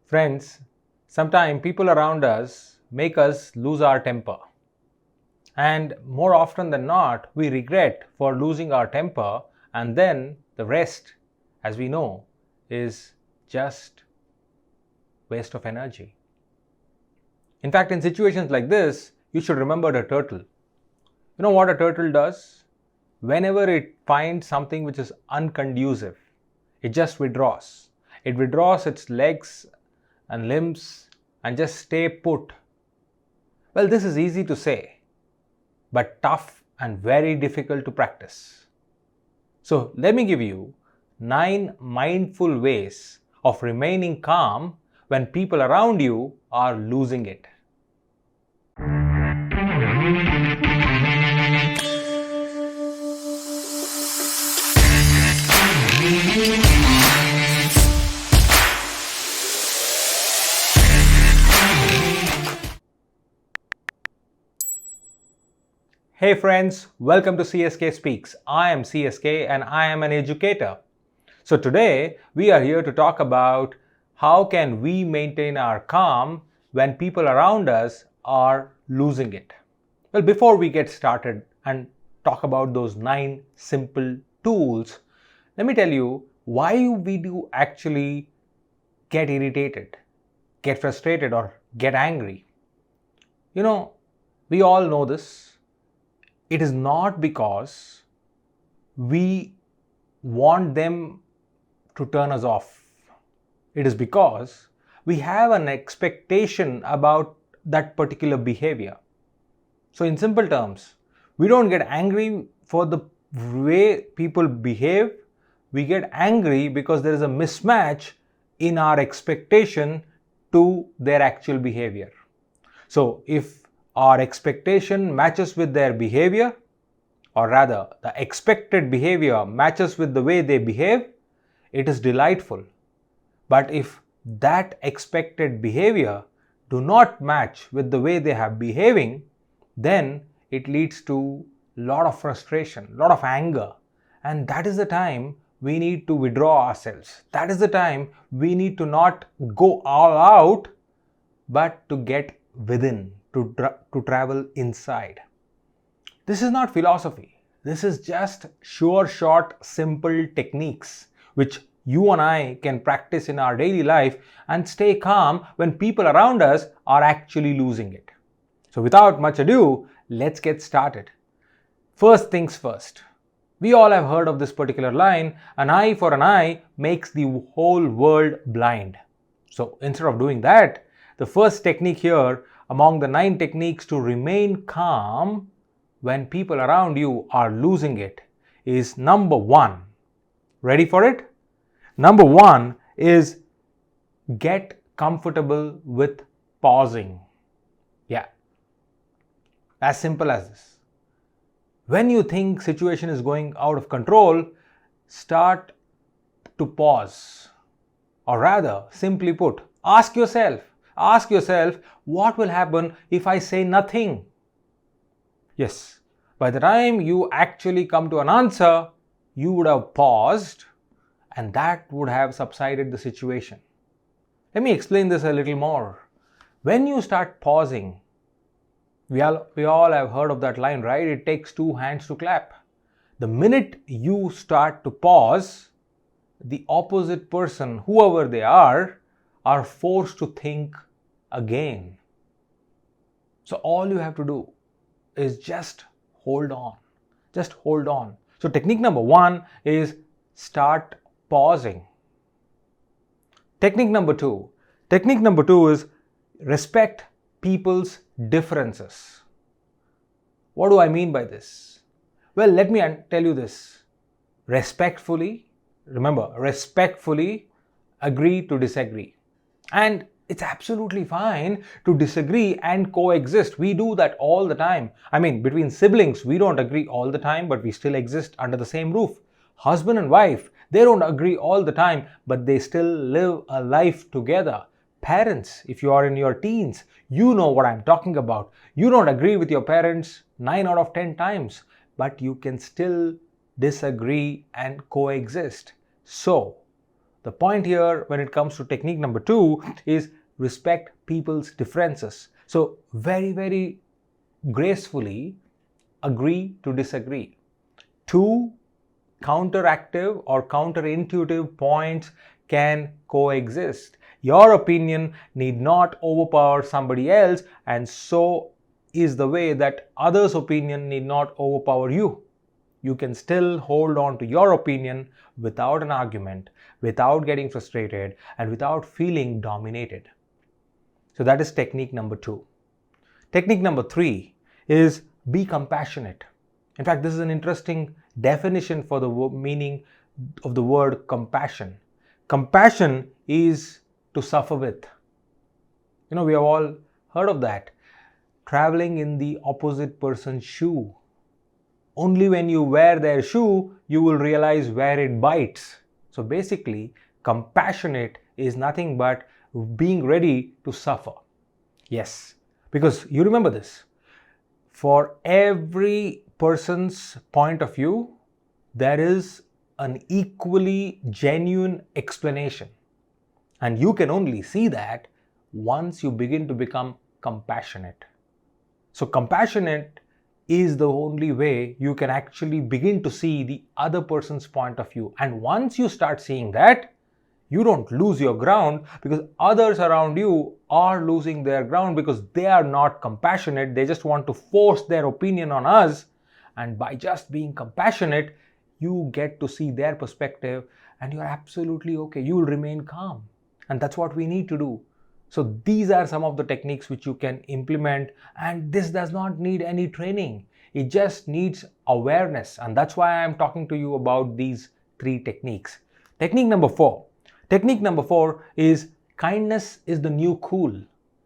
Friends, sometimes people around us make us lose our temper. And more often than not, we regret for losing our temper, and then the rest, as we know, is just waste of energy. In fact, in situations like this, you should remember the turtle. You know what a turtle does? Whenever it finds something which is unconducive, it just withdraws. It withdraws its legs and limbs and just stay put. Well, this is easy to say, but tough and very difficult to practice. So let me give you 9 mindful ways of remaining calm when people around you are losing it. Hey friends, welcome to CSKSpeaks. I am CSK and I am an educator. So today we are here to talk about how can we maintain our calm when people around us are losing it. Well, before we get started and talk about those 9 simple tools, let me tell you why we do actually get irritated, get frustrated or get angry. You know, we all know this. It is not because we want them to turn us off. It is because we have an expectation about that particular behavior. So in simple terms, we don't get angry for the way people behave. We get angry because there is a mismatch in our expectation to their actual behavior. So if our expectation matches with their behavior, or rather the expected behavior matches with the way they behave, it is delightful. But if that expected behavior do not match with the way they have behaving, then it leads to a lot of frustration, a lot of anger. And that is the time we need to withdraw ourselves. That is the time we need to not go all out, but to get within, to travel inside. This is not philosophy. This is just sure, short, simple techniques which you and I can practice in our daily life and stay calm when people around us are actually losing it. So without much ado, let's get started. First things first. We all have heard of this particular line, an eye for an eye makes the whole world blind. So instead of doing that, the first technique here among the 9 techniques to remain calm when people around you are losing it is number 1. Ready for it? Number 1 is get comfortable with pausing. Yeah, as simple as this. When you think situation is going out of control, start to pause. Or rather, simply put, ask yourself, what will happen if I say nothing? Yes, by the time you actually come to an answer, you would have paused and that would have subsided the situation. Let me explain this a little more. When you start pausing, we all have heard of that line, right? It takes 2 hands to clap. The minute you start to pause, the opposite person, whoever they are forced to think again. So all you have to do is just hold on. Just hold on. So technique number 1 is start pausing. Technique number 2 is respect people's differences. What do I mean by this? Well, let me tell you this. Respectfully agree to disagree. And it's absolutely fine to disagree and coexist. We do that all the time. I mean, between siblings, we don't agree all the time, but we still exist under the same roof. Husband and wife, they don't agree all the time, but they still live a life together. Parents, if you are in your teens, you know what I'm talking about. You don't agree with your parents 9 out of 10 times, but you can still disagree and coexist. So, The point here when it comes to technique number 2 is respect people's differences. So very, very gracefully agree to disagree. Two counteractive or counterintuitive points can coexist. Your opinion need not overpower somebody else, and so is the way that others' opinion need not overpower you. You can still hold on to your opinion without an argument, without getting frustrated, and without feeling dominated. So that is technique number 2. Technique number 3 is be compassionate. In fact, this is an interesting definition for the meaning of the word compassion. Compassion is to suffer with. We have all heard of that. Traveling in the opposite person's shoe. Only when you wear their shoe, you will realize where it bites. So basically, compassionate is nothing but being ready to suffer. Yes, because you remember this. For every person's point of view, there is an equally genuine explanation. And you can only see that once you begin to become compassionate. So compassionate is the only way you can actually begin to see the other person's point of view. And once you start seeing that, you don't lose your ground, because others around you are losing their ground because they are not compassionate. They just want to force their opinion on us. And by just being compassionate, you get to see their perspective and you're absolutely okay. You will remain calm. And that's what we need to do. So these are some of the techniques which you can implement, and this does not need any training. It just needs awareness, and that's why I'm talking to you about these 3 techniques. Technique number 4. Technique number 4 is kindness is the new cool.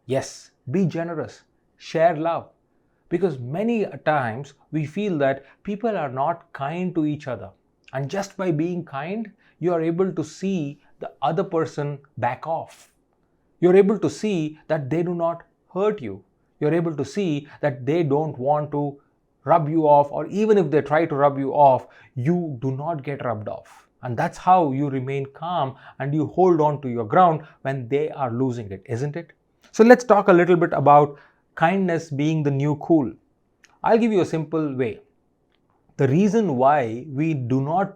Yes, be generous, share love. Because many times we feel that people are not kind to each other, and just by being kind, you are able to see the other person back off. You're able to see that they do not hurt you. You're able to see that they don't want to rub you off, or even if they try to rub you off, you do not get rubbed off. And that's how you remain calm and you hold on to your ground when they are losing it, isn't it? So let's talk a little bit about kindness being the new cool. I'll give you a simple way. The reason why we do not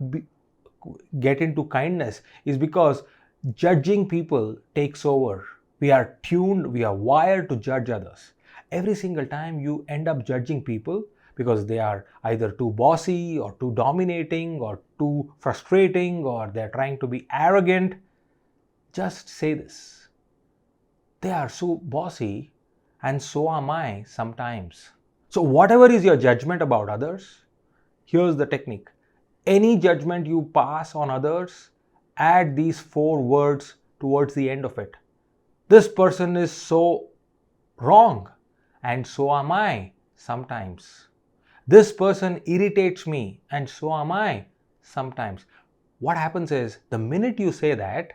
get into kindness is because judging people takes over. We are tuned, we are wired to judge others. Every single time you end up judging people because they are either too bossy or too dominating or too frustrating, or they're trying to be arrogant, just say this: they are so bossy and so am I sometimes. So whatever is your judgment about others, here's the technique. Any judgment you pass on others, add these 4 words towards the end of it. This person is so wrong, and so am I sometimes. This person irritates me, and so am I sometimes. What happens is, the minute you say that,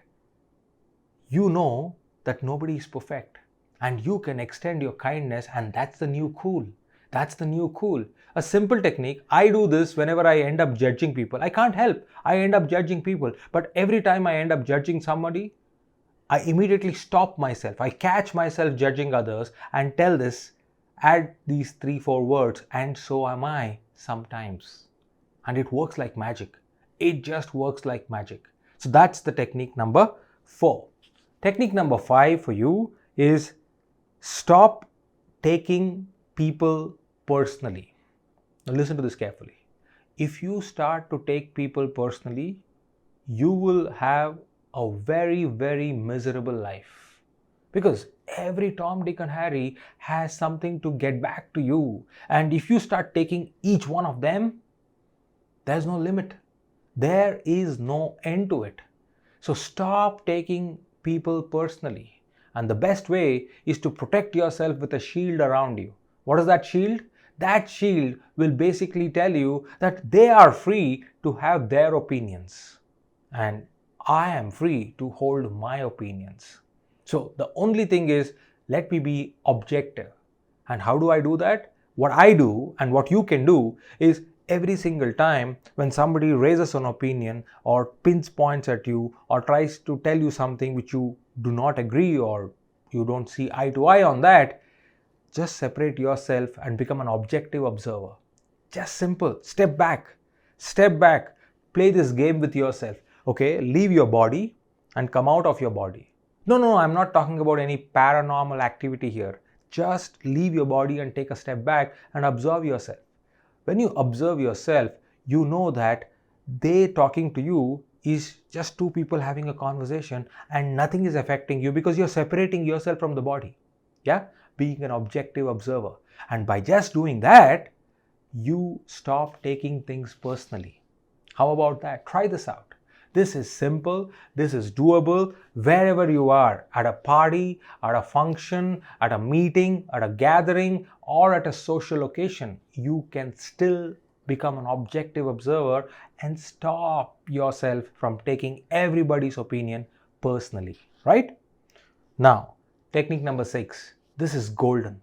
you know that nobody is perfect, and you can extend your kindness, and that's the new cool. That's the new cool. A simple technique. I do this whenever I end up judging people. I can't help. I end up judging people. But every time I end up judging somebody, I immediately stop myself. I catch myself judging others and tell this, add these 3-4 words, and so am I sometimes. And it works like magic. It just works like magic. So that's the technique number 4. Technique number 5 for you is stop taking people personally. Now listen to this carefully. If you start to take people personally, you will have a very, very miserable life. Because every Tom, Dick and Harry has something to get back to you. And if you start taking each one of them, there's no limit. There is no end to it. So stop taking people personally. And the best way is to protect yourself with a shield around you. What is that shield? That shield will basically tell you that they are free to have their opinions. And I am free to hold my opinions. So the only thing is, let me be objective. And how do I do that? What I do and what you can do is, every single time when somebody raises an opinion or pins points at you or tries to tell you something which you do not agree or you don't see eye to eye on that, just separate yourself and become an objective observer. Just simple. Step back. Step back. Play this game with yourself. Okay, leave your body and come out of your body. No, I'm not talking about any paranormal activity here. Just leave your body and take a step back and observe yourself. When you observe yourself, you know that they talking to you is just two people having a conversation and nothing is affecting you because you're separating yourself from the body. Yeah, being an objective observer. And by just doing that, you stop taking things personally. How about that? Try this out. This is simple, this is doable wherever you are, at a party, at a function, at a meeting, at a gathering, or at a social occasion. You can still become an objective observer and stop yourself from taking everybody's opinion personally, right? Now, technique number 6. This is golden.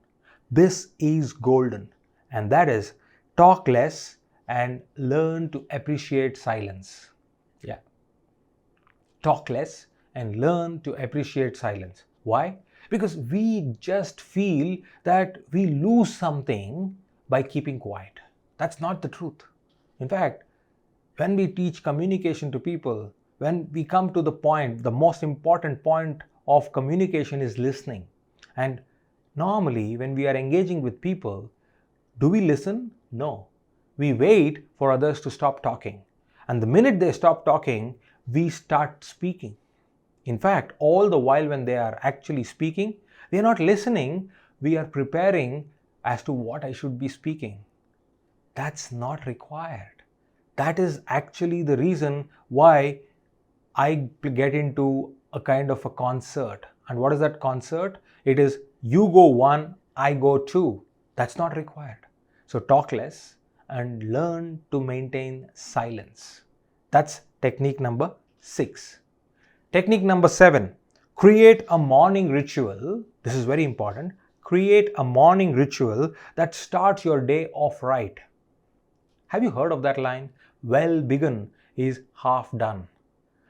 This is golden. And that is talk less and learn to appreciate silence. Yeah. Talk less and learn to appreciate silence. Why? Because we just feel that we lose something by keeping quiet. That's not the truth. In fact, when we teach communication to people, when we come to the point, the most important point of communication is listening. And normally, when we are engaging with people, do we listen? No. We wait for others to stop talking. And the minute they stop talking, we start speaking. In fact, all the while when they are actually speaking, we are not listening, we are preparing as to what I should be speaking. That's not required. That is actually the reason why I get into a kind of a concert. And what is that concert? It is you go one, I go two. That's not required. So talk less and learn to maintain silence. That's technique number 6. Technique number 7. Create a morning ritual. This is very important. Create a morning ritual that starts your day off right. Have you heard of that line? Well begun is half done.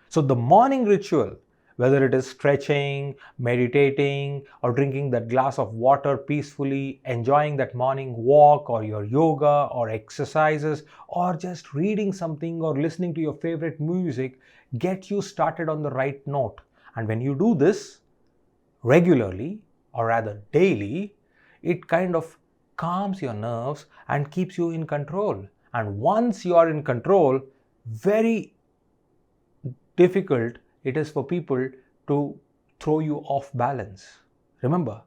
So the morning ritual, whether it is stretching, meditating, or drinking that glass of water peacefully, enjoying that morning walk or your yoga or exercises, or just reading something or listening to your favorite music, get you started on the right note. And when you do this regularly, or rather daily, it kind of calms your nerves and keeps you in control. And once you are in control, very difficult it is for people to throw you off balance. Remember,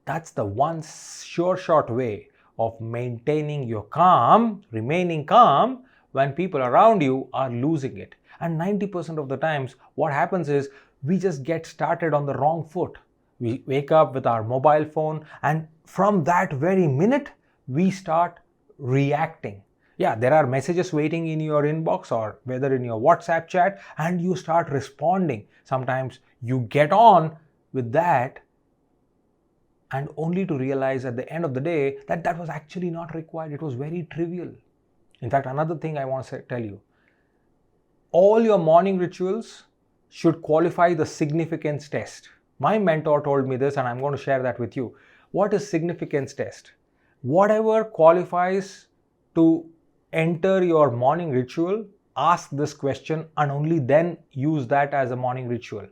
that's the one sure short way of maintaining your calm, remaining calm when people around you are losing it. And 90% of the times, what happens is we just get started on the wrong foot. We wake up with our mobile phone, and from that very minute, we start reacting. Yeah, there are messages waiting in your inbox or whether in your WhatsApp chat, and you start responding. Sometimes you get on with that and only to realize at the end of the day that that was actually not required. It was very trivial. In fact, another thing I want to tell you, all your morning rituals should qualify the significance test. My mentor told me this and I'm going to share that with you. What is significance test? Whatever qualifies to enter your morning ritual, ask this question and only then use that as a morning ritual.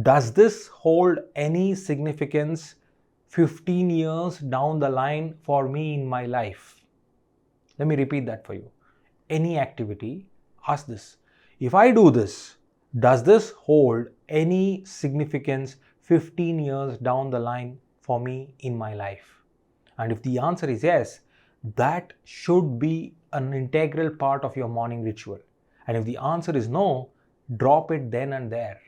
Does this hold any significance 15 years down the line for me in my life? Let me repeat that for you. Any activity, ask this. If I do this, does this hold any significance 15 years down the line for me in my life? And if the answer is yes, that should be an integral part of your morning ritual. And if the answer is no, drop it then and there.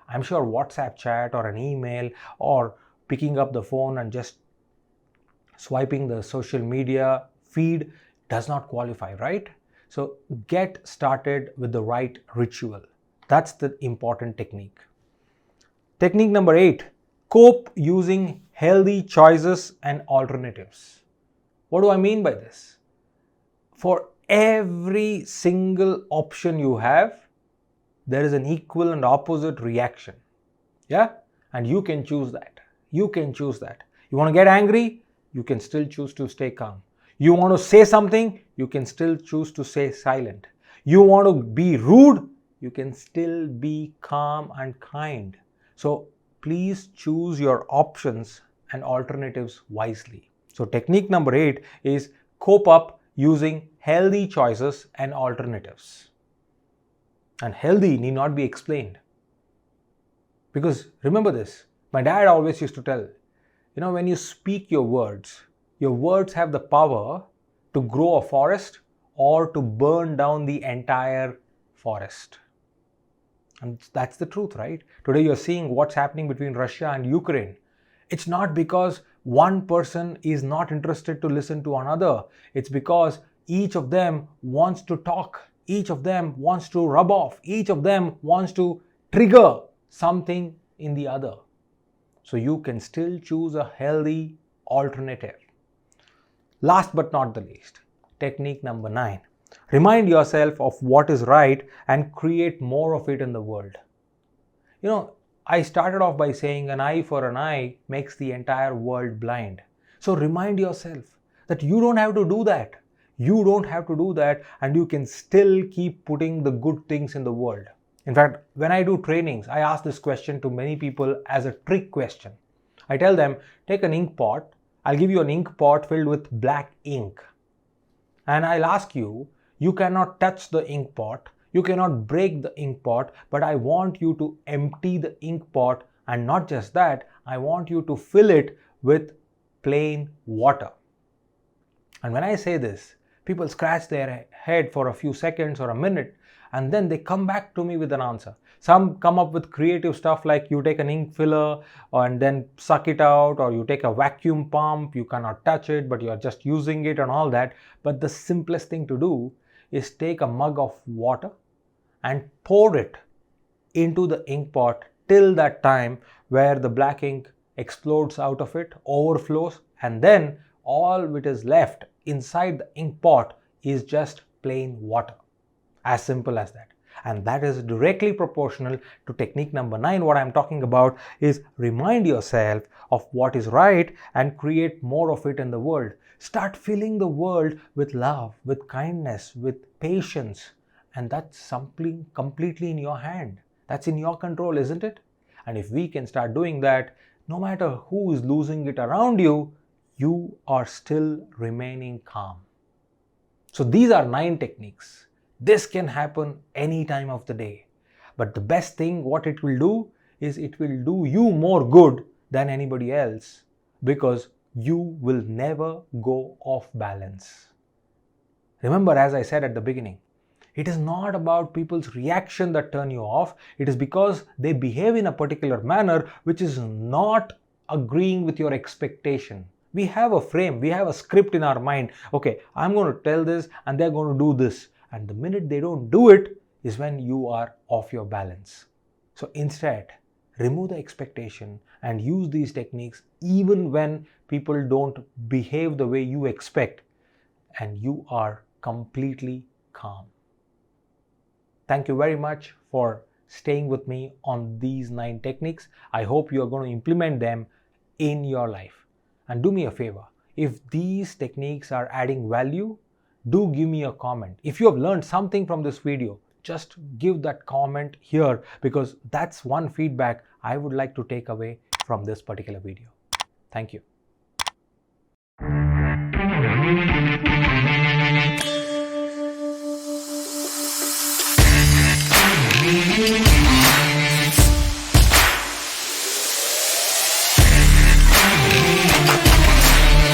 I'm sure WhatsApp chat or an email or picking up the phone and just swiping the social media feed does not qualify, right? So get started with the right ritual. That's the important technique. Technique number 8, cope using healthy choices and alternatives. What do I mean by this? For every single option you have, there is an equal and opposite reaction. Yeah? And you can choose that. You can choose that. You want to get angry? You can still choose to stay calm. You want to say something? You can still choose to stay silent. You want to be rude? You can still be calm and kind. So please choose your options and alternatives wisely. So technique number 8 is cope up using healthy choices and alternatives. And healthy need not be explained. Because remember this, my dad always used to tell, when you speak your words have the power to grow a forest or to burn down the entire forest. And that's the truth, right? Today you're seeing what's happening between Russia and Ukraine. It's not because one person is not interested to listen to another. It's because each of them wants to talk. Each of them wants to rub off. Each of them wants to trigger something in the other. So you can still choose a healthy alternative. Last but not the least, technique number 9. Remind yourself of what is right and create more of it in the world. I started off by saying an eye for an eye makes the entire world blind. So remind yourself that you don't have to do that. You don't have to do that, and you can still keep putting the good things in the world. In fact, when I do trainings, I ask this question to many people as a trick question. I tell them, take an ink pot. I'll give you an ink pot filled with black ink. And I'll ask you, you cannot touch the ink pot. You cannot break the ink pot, but I want you to empty the ink pot, and not just that, I want you to fill it with plain water. And when I say this, people scratch their head for a few seconds or a minute, and then they come back to me with an answer. Some come up with creative stuff like you take an ink filler and then suck it out, or you take a vacuum pump, you cannot touch it, but you're just using it and all that. But the simplest thing to do is take a mug of water and pour it into the ink pot till that time where the black ink explodes out of it, overflows, and then all which is left inside the ink pot is just plain water. As simple as that. And that is directly proportional to technique number 9. What I'm talking about is remind yourself of what is right and create more of it in the world. Start filling the world with love, with kindness, with patience. And that's something completely in your hand. That's in your control, isn't it? And if we can start doing that, no matter who is losing it around you, you are still remaining calm. So these are 9 techniques. This can happen any time of the day. But the best thing, what it will do is it will do you more good than anybody else, because you will never go off balance. Remember, as I said at the beginning, it is not about people's reaction that turn you off. It is because they behave in a particular manner which is not agreeing with your expectation. We have a frame, we have a script in our mind. Okay, I'm going to tell this and they're going to do this. And the minute they don't do it is when you are off your balance. So instead, remove the expectation and use these techniques even when people don't behave the way you expect, and you are completely calm. Thank you very much for staying with me on these 9 techniques. I hope you are going to implement them in your life. And do me a favor, if these techniques are adding value, do give me a comment. If you have learned something from this video, just give that comment here, because that's one feedback I would like to take away from this particular video. Thank you.